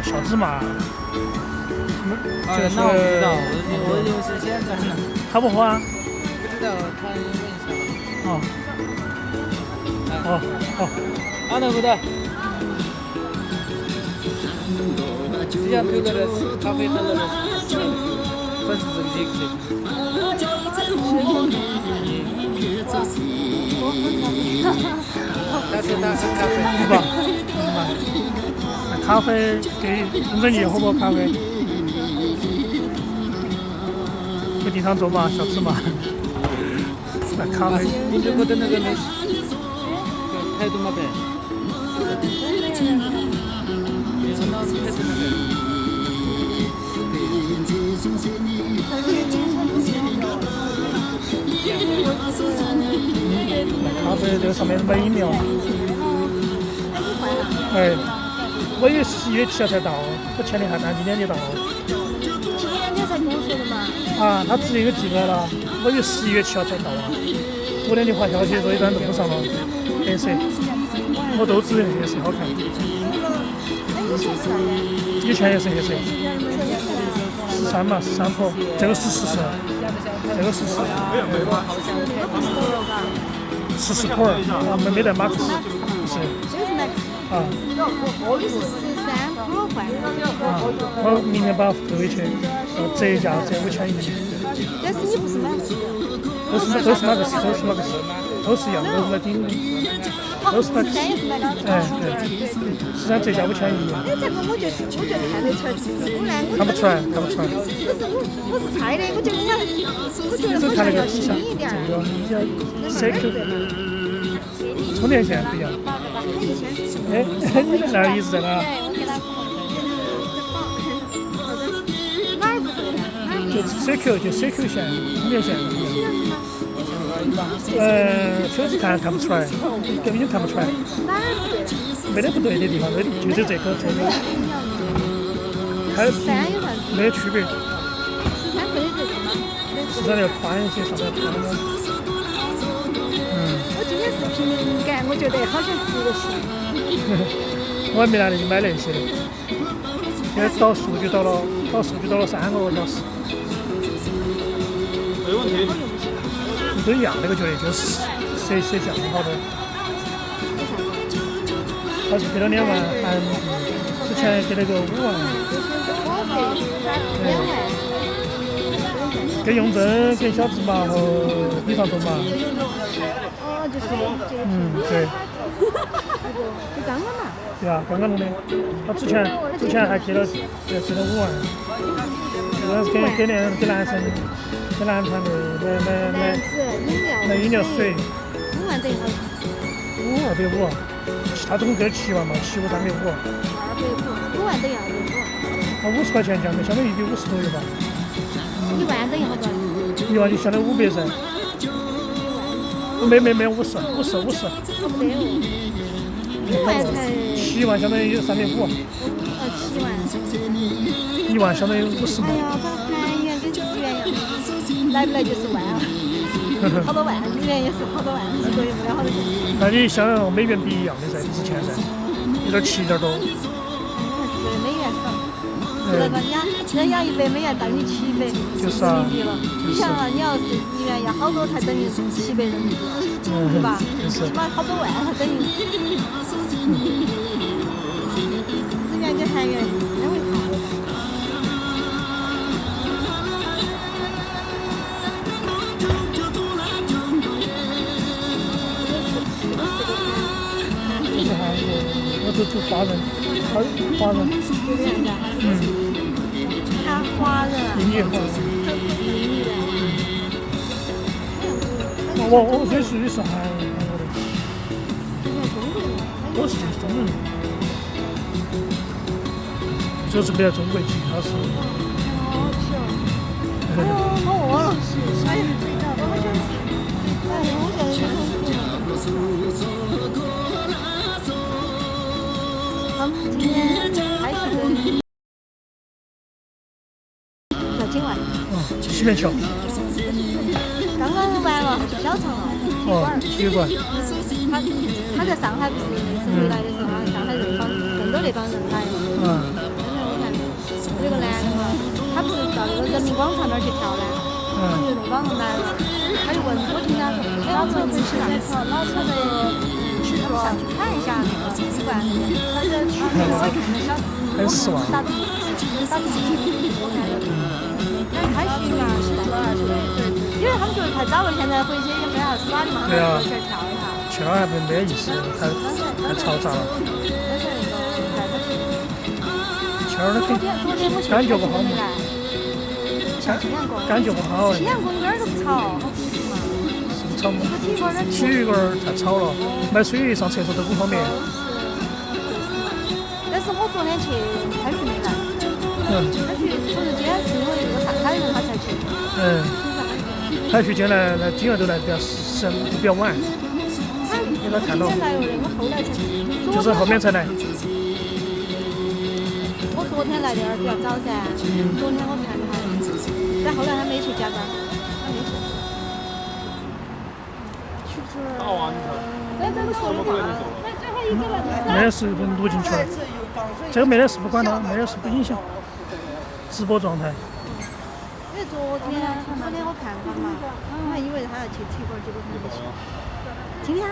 小芝麻，就是那我不知道，我以为是现在呢。他不喝啊？不知道，看问一下。哦，啊，那个的。之前推了的咖啡喝了的，粉丝这个几个。但是他喝咖啡。是吧？咖啡给认真你喝过咖啡？给地上做嘛，小吃嘛。那咖啡。你就觉得那个没态度嘛呗？咖啡这个上面美妙。哎，我以为11月7号才到，我前天还看今天就到。今天你才跟我说的嘛？啊，他直接给寄过来了，我以为11月7号才到啊。昨天就发消息说一单弄上了，黑色，我都只认黑色好看。以前也是黑色，13嘛，13 Pro，这个是14，这个是14。14 Pro 啊，没带 Max， 不是。啊。13 Pro 换。我明天把它退回去，折价折5000一。但是你不是买的。都是 Max， 都是一样，都是来顶的。都是 Max。哎，对，13折价5000一。哎，这个我觉得看得出来是我呢，看不出来。不是我是猜的，我觉得只看那个底下，轻一点。这个CQ 充电线不一样。哎，你在那儿一直在哪？哪儿不对？就 CQ 线充电线不一样。确实看不出来，根本就看不出来。哪儿不对？没得不对的地方，就这个。还没区别。13可以这个吗？13要宽一些，上面宽的。我今天视频灵感，我觉得好像是个戏。我还没来得及买那些的，现在导数据导了3个多小时。没问题。都一样，那个觉得就是摄像好多。他是给了2万韩币，之前给了个5万。跟用针、跟小芝麻和地上做嘛。哦，就是这个。对。就刚刚嘛。对啊，刚刚弄的。他之前还给了5万。这个给男生。给男团的买饮料水5万等于多少？250，他总共给了7万嘛，75350。250，5万等于250。50块钱这样的，相当于150左右吧。1万等于好多？1万就相当于500噻。没50。5万才。7万相当于350。7万。1万相当于50嘛。哎呀，这韩元跟日元一样，来不来就是万了。好多万，日元也是好多万，1个月不了好多钱。那你想美元币一样的噻，之前噻，1.7多。美元少，人家100美元等于700人民币了。你想啊，你要是日元要好多才等于700人民币，对吧？起码好多万才等于。日元跟韩元单位差的。我都做华人。他华人。英语华人。我这属于是韩国的。我是中国人。就是不要中国籍，他是。哎呦，我饿了。哎呀，我好想吃。哎呀，我现在他们今天开始跟在境外。西面桥。刚刚完了，小城了。体育馆。他在上海不是那次回来的时候，上海人放更多了那帮人来了。嗯。刚才我看有个男的嘛，他不是到那个人民广场那儿去跳呢，就那帮人来了，他就问我听他说，哎，我们去哪里？老车的去说去看一下那个景观，他说我看了小很失望。打地我看了，太虚了，是吧？因为他们觉得太早了，现在回去也没啥耍的嘛，对啊，回去跳一下。去了还没意思，太嘈杂了。去了昨天我去感觉不好嘛，感觉不好。青阳公园儿都不吵，好皮嘛。是吵嘛？体育馆太吵了，买水上厕所都不方便。但是我昨天去，开学没来。开学我是今天是因为那个上海人他才去。开学进来，那今儿都来比较晚。应该看到。今天来了，我后来才。就是后面才来。我昨天来的比较早噻，昨天我看他，但后来他没去加班，他没去。其实。那这个说的话，那最后一个了。没得视频录进去了，这个没得事不管它，没得事不影响。直播状态。因为昨天我看他嘛，我还以为他要去体育馆，结果他没去。今天